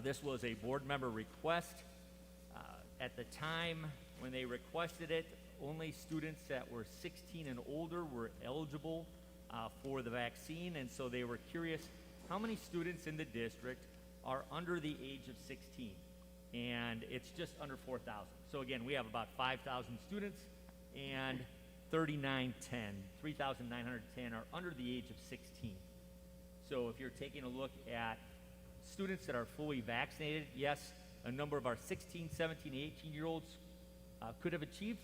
This was a board member request. At the time when they requested it, only students that were 16 and older were eligible for the vaccine, and so they were curious how many students in the district are under the age of 16, and it's just under 4,000. So again, we have about 5,000 students, and 3,910 are under the age of 16. So if you're taking a look at students that are fully vaccinated, yes, a number of our 16, 17, 18-year-olds could have achieved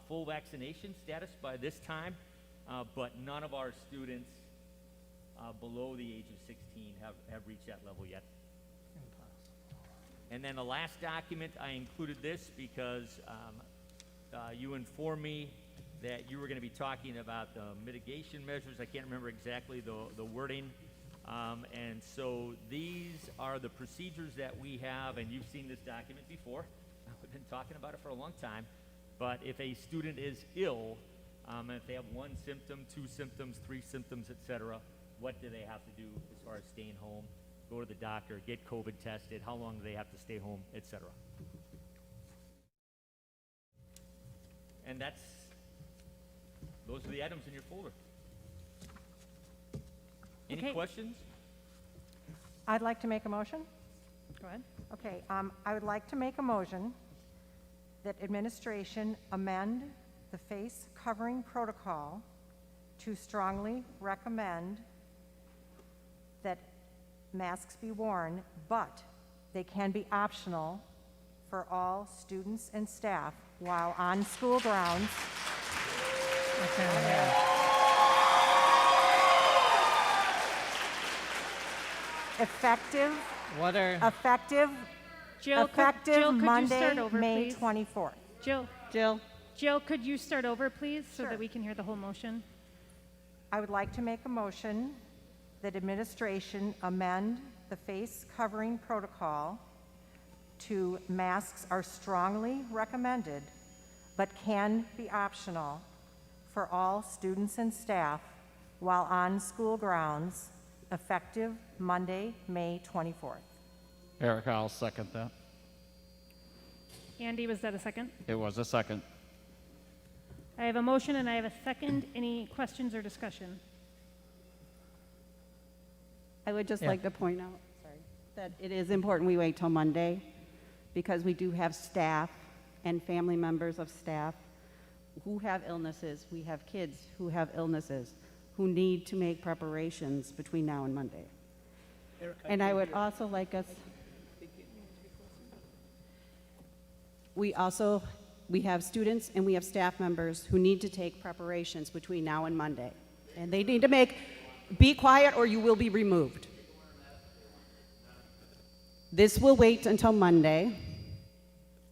full vaccination status by this time, but none of our students below the age of 16 have reached that level yet. And then the last document, I included this because you informed me that you were going to be talking about the mitigation measures. I can't remember exactly the wording. And so these are the procedures that we have, and you've seen this document before. We've been talking about it for a long time. But if a student is ill, and if they have 1 symptom, 2 symptoms, 3 symptoms, etc., what do they have to do as far as staying home, go to the doctor, get COVID tested, how long do they have to stay home, etc. And those are the items in your folder. Any questions? I'd like to make a motion. Go ahead. Okay, I would like to make a motion that administration amend the face covering protocol to strongly recommend that masks be worn, but they can be optional for all students and staff while on school grounds. Effective Jill, could Monday, you start over, May please? 24th. Jill, could you start over, please, so Sure. that we can hear the whole motion? I would like to make a motion that administration amend the face covering protocol to masks are strongly recommended, but can be optional for all students and staff while on school grounds, effective Monday, May 24th. Eric, I'll second that. Andy, was that a second? It was a second. I have a motion and I have a second. Any questions or discussion? I would just like to point out, that it is important we wait till Monday because we do have staff and family members of staff who have illnesses. We have kids who have illnesses who need to make preparations between now and Monday. And I would also like us, we have students and we have staff members who need to take preparations between now and Monday. And they need to be quiet or you will be removed. This will wait until Monday.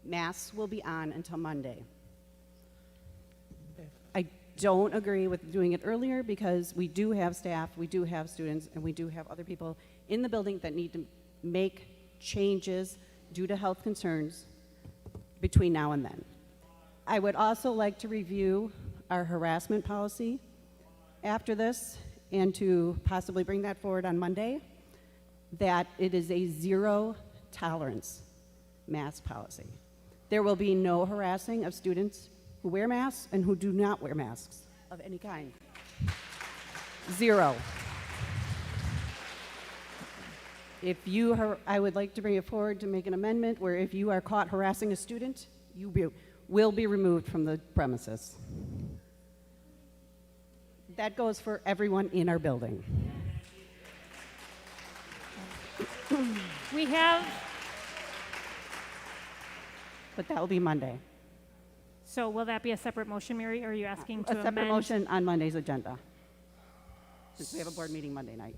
Masks will be on until Monday. I don't agree with doing it earlier because we do have staff, we do have students, and we do have other people in the building that need to make changes due to health concerns between now and then. I would also like to review our harassment policy after this and to possibly bring that forward on Monday, that it is a zero tolerance mask policy. There will be no harassing of students who wear masks and who do not wear masks of any kind. Zero. I would like to bring it forward to make an amendment where if you are caught harassing a student, you will be removed from the premises. That goes for everyone in our building. We have, But that will be Monday. so will that be a separate motion, Mary, or are you asking to A amend? separate motion on Monday's agenda, since we have a board meeting Monday night.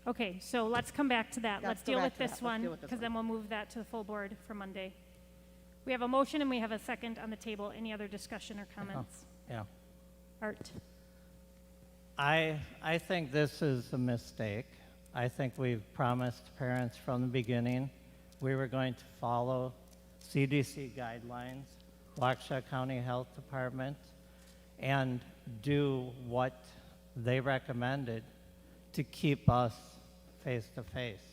Okay, so let's come back to that. Let's Let's go deal back with to that. this Let's one, deal with this because one. then we'll move that to the full board for Monday. We have a motion and we have a second on the table. Any other discussion or comments? Yeah. Art? I think this is a mistake. I think we've promised parents from the beginning we were going to follow CDC guidelines, Waukesha County Health Department, and do what they recommended to keep us face to face.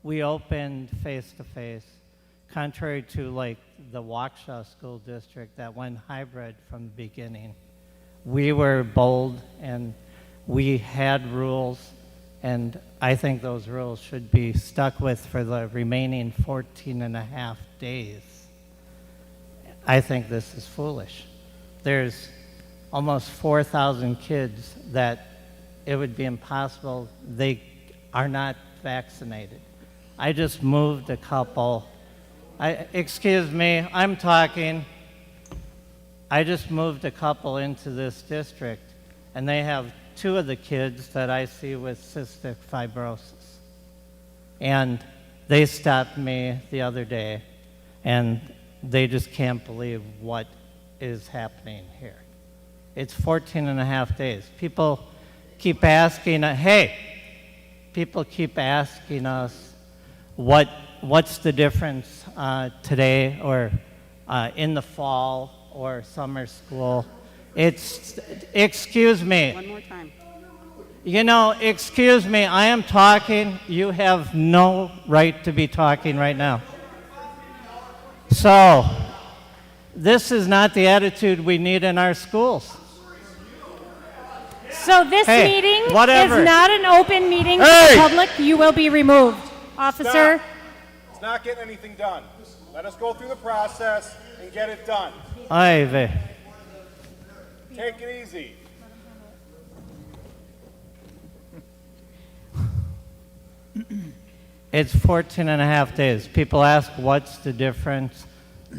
we opened face-to-face, contrary to like the Waukesha School District that went hybrid from the beginning. We were bold and we had rules, and I think those rules should be stuck with for the remaining 14 and a half days. I think this is foolish. There's almost 4,000 kids that it would be impossible, they are not vaccinated. I just moved a couple. Excuse me, I'm talking. I just moved a couple into this district, and they have 2 of the kids that I see with cystic fibrosis. And they stopped me the other day, and they just can't believe what is happening here. It's 14 and a half days. People keep asking, people keep asking us what's the difference today or in the fall or summer school. Excuse me. One more time. You know, excuse me, I am talking. You have no right to be talking right now. So, this is not the attitude we need in our schools. So this Hey, meeting whatever. is not an open meeting to Hey! the public. You will be removed. Officer, It's not getting anything done. Let us go through the process and get it done. Ivy. Take it easy. It's 14 and a half days. People ask what's the difference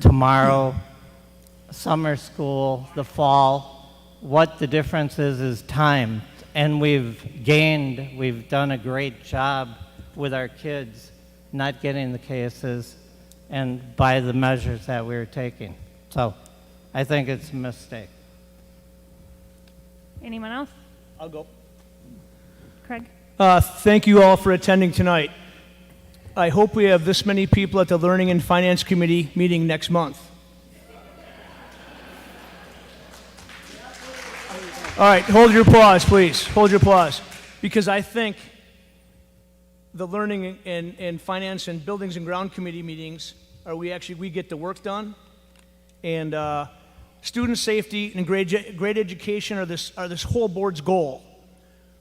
tomorrow, summer school, the fall. What the difference is time. And we've done a great job with our kids not getting the cases and by the measures that we were taking. So I think it's a mistake. anyone else? I'll go. Craig? Thank you all for attending tonight. I hope we have this many people at the Learning and Finance Committee meeting next month. All right, hold your applause, please. Hold your applause. Because I think the Learning and Finance and Buildings and Ground Committee meetings are we get the work done. And student safety and great education are this whole board's goal.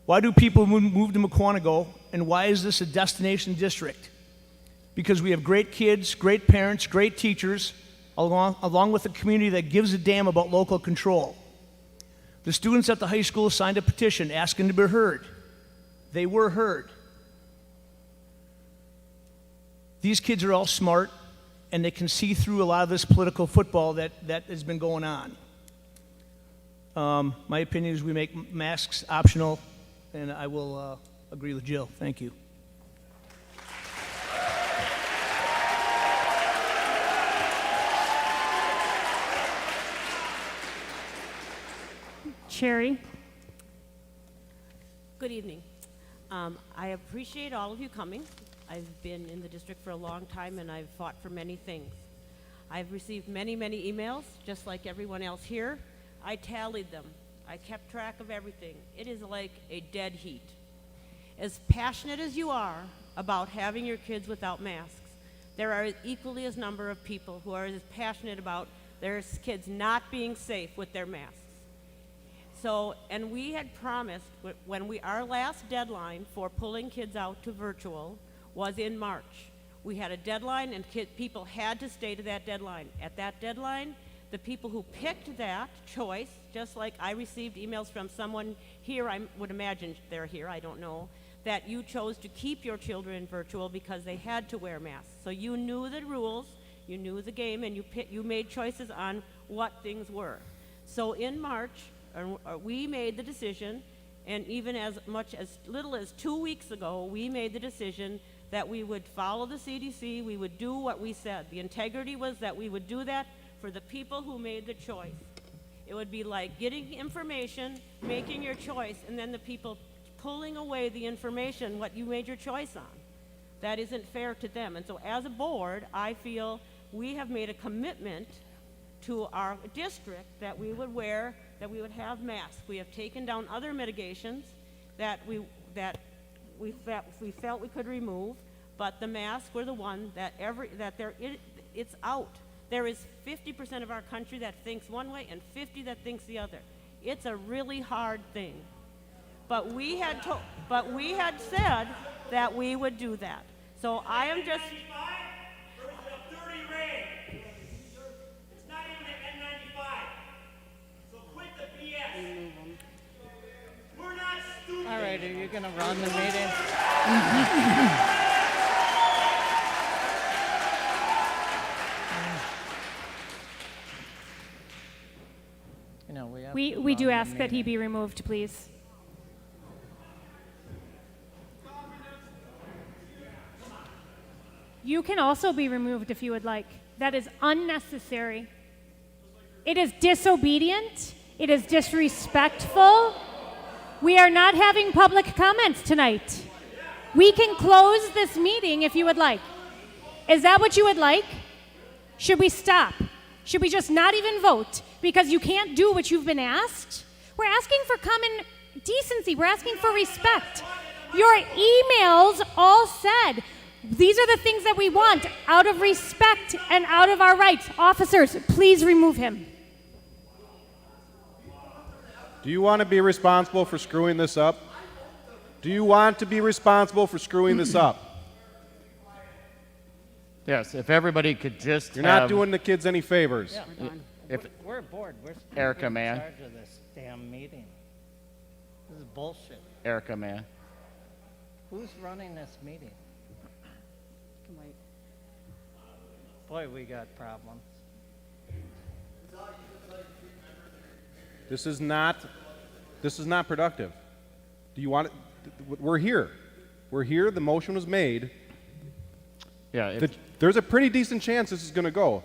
Why do people move to Mukwonago, and why is this a destination district? Because we have great kids, great parents, great teachers, along with a community that gives a damn about local control. The students at the high school signed a petition asking to be heard. They were heard. These kids are all smart, and they can see through a lot of this political football that has been going on. My opinion is we make masks optional, and I will agree with Jill. Thank you. Sherry? Good evening. I appreciate all of you coming. I've been in the district for a long time, and I've fought for many things. I've received many, many emails, just like everyone else here. I tallied them. I kept track of everything. It is like a dead heat. As passionate as you are about having your kids without masks, there are equally as number of people who are as passionate about their kids not being safe with their masks. So, and we had promised, our last deadline for pulling kids out to virtual was in March. We had a deadline, and people had to stay to that deadline. At that deadline, the people who picked that choice, just like I received emails from someone here, I would imagine they're here, I don't know, that you chose to keep your children virtual because they had to wear masks. So you knew the rules, you knew the game, and you made choices on what things were. So in March, we made the decision, and even as little as 2 weeks ago, we made the decision that we would follow the CDC, we would do what we said. The integrity was that we would do that for the people who made the choice. It would be like getting information, making your choice, and then the people pulling away the information, what you made your choice on. That isn't fair to them. And so as a board, I feel we have made a commitment to our district that we would have masks. We have taken down other mitigations that we felt we could remove, but the masks were the one that it's out. There is 50% of our country that thinks one way and 50 that thinks the other. It's a really hard thing. But we had said that we would do that. So I am just. There was a 30 rain. It's not even an N95. So quit the BS. We're not stupid. All right, are you going to run the meeting? You know, we have to We do run the ask that he meeting. be removed, please. You can also be removed if you would like. That is unnecessary. It is disobedient. It is disrespectful. We are not having public comments tonight. We can close this meeting if you would like. Is that what you would like? Should we stop? Should we just not even vote because you can't do what you've been asked? We're asking for common decency. We're asking for respect. Your emails all said, these are the things that we want out of respect and out of our rights. Officers, please remove him. Do you want to be responsible for screwing this up? Do you want to be responsible for screwing this up? Yes, if everybody could just You're have... not doing the kids any favors. If, We're bored. We're supposed Erica, to be in man. charge of this damn meeting. This is bullshit. Erica, man. Who's running this meeting? Can wait. Boy, we got problems. This is not productive. Do you want it? We're here. We're here. The motion was made. Yeah, if, There's a pretty decent chance this is going to go.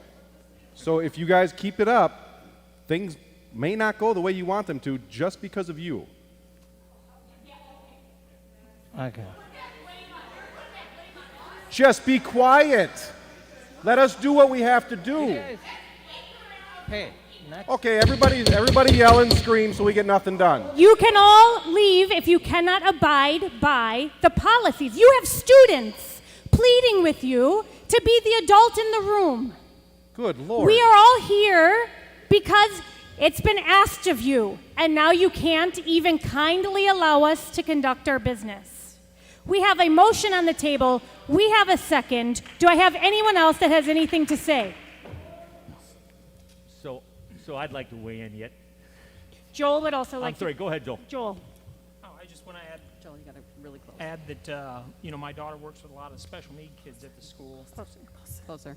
So if you guys keep it up, things may not go the way you want them to just because of you. Okay. Just be quiet. Let us do what we have to do. Hey, next. Okay, everybody yell and scream so we get nothing done. You can all leave if you cannot abide by the policies. You have students pleading with you to be the adult in the room. Good Lord. We are all here because it's been asked of you, and now you can't even kindly allow us to conduct our business. We have a motion on the table. We have a second. Do I have anyone else that has anything to say? So I'd like to weigh in yet. Joel would also like I'm sorry, to. go ahead, Joel. Joel. Oh, I just want to add, Joel, you got to really close. that, my daughter works with a lot of special need kids at the school. Closer.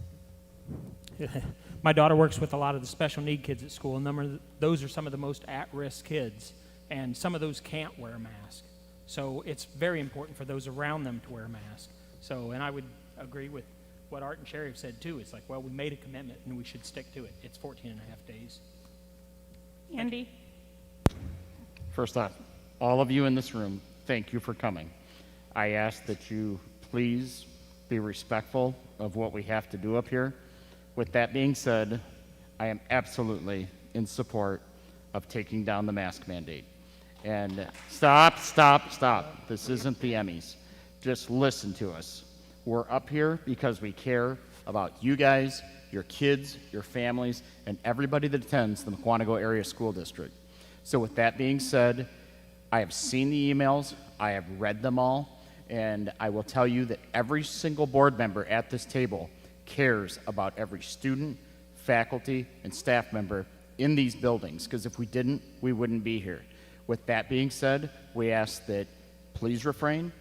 My daughter works with a lot of the special need kids at school, and those are some of the most at-risk kids, and some of those can't wear a mask. So it's very important for those around them to wear a mask. So, and I would agree with what Art and Sherry have said too. It's like, well, we made a commitment and we should stick to it. It's 14 and a half days. Andy. first off, all of you in this room, thank you for coming. I ask that you please be respectful of what we have to do up here. With that being said, I am absolutely in support of taking down the mask mandate. And stop. This isn't the Emmys. Just listen to us. We're up here because we care about you guys, your kids, your families, and everybody that attends the Mukwonago Area School District. So with that being said, I have seen the emails, I have read them all, and I will tell you that every single board member at this table cares about every student, faculty, and staff member in these buildings, because if we didn't, we wouldn't be here. With that being said, we ask that please refrain.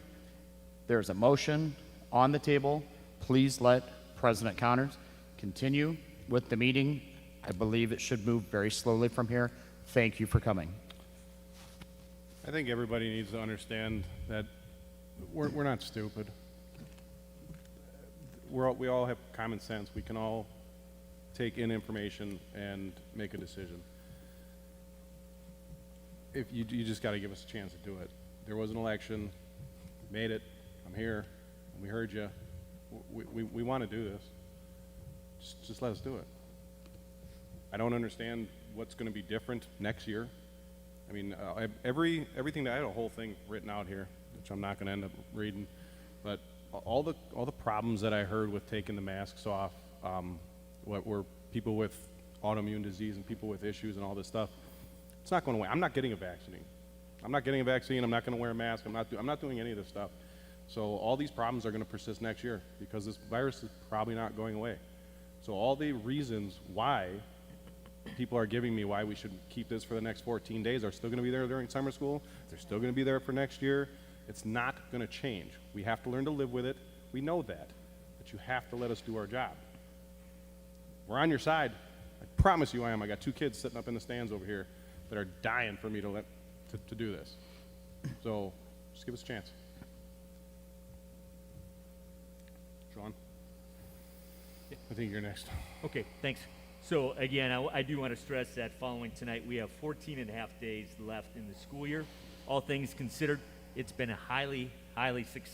There's a motion on the table. Please let President Connors continue with the meeting. I believe it should move very slowly from here. Thank you for coming. I think everybody needs to understand that we're not stupid. We all have common sense. We can all take in information and make a decision. If you just got to give us a chance to do it. There was an election, made it. I'm here. We heard you. We want to do this. Just let us do it. I don't understand what's going to be different next year. I mean, everything that I had a whole thing written out here, which I'm not going to end up reading, but all the problems that I heard with taking the masks off, what were people with autoimmune disease and people with issues and all this stuff, it's not going away. I'm not getting a vaccine. I'm not getting a vaccine. I'm not going to wear a mask. I'm not doing any of this stuff. So all these problems are going to persist next year because this virus is probably not going away. So all the reasons why people are giving me why we should keep this for the next 14 days are still going to be there during summer school. They're still going to be there for next year. It's not going to change. We have to learn to live with it. We know that. But you have to let us do our job. We're on your side. I promise you I am. I got 2 kids sitting up in the stands over here that are dying for me to do this. So just give us a chance. Sean? I think you're next. Okay, thanks. So again, I do want to stress that following tonight, we have 14 and a half days left in the school year. All things considered, it's been a highly successful